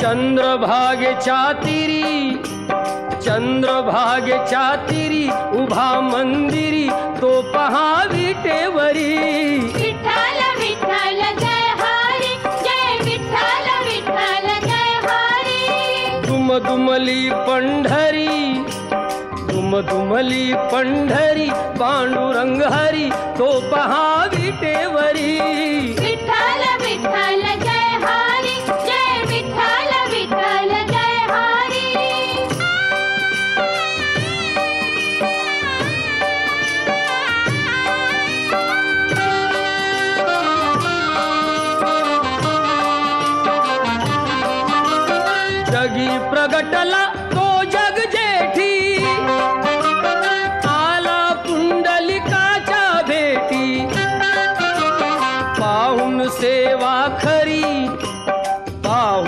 चंद्रभागेच्या तीरी उभा मंदिरी तो पहा विटेवरी. विठ्ठल विठ्ठल जय हरी, जय विठ्ठल विठ्ठल जय हरी. दुमदुमली पंढरी पांडुरंग हरी तो पहा विटेवरी. विठ्ठल विठ्ठल जय हरी, जय विठ्ठल विठ्ठल जय हरी. जगी प्रगटला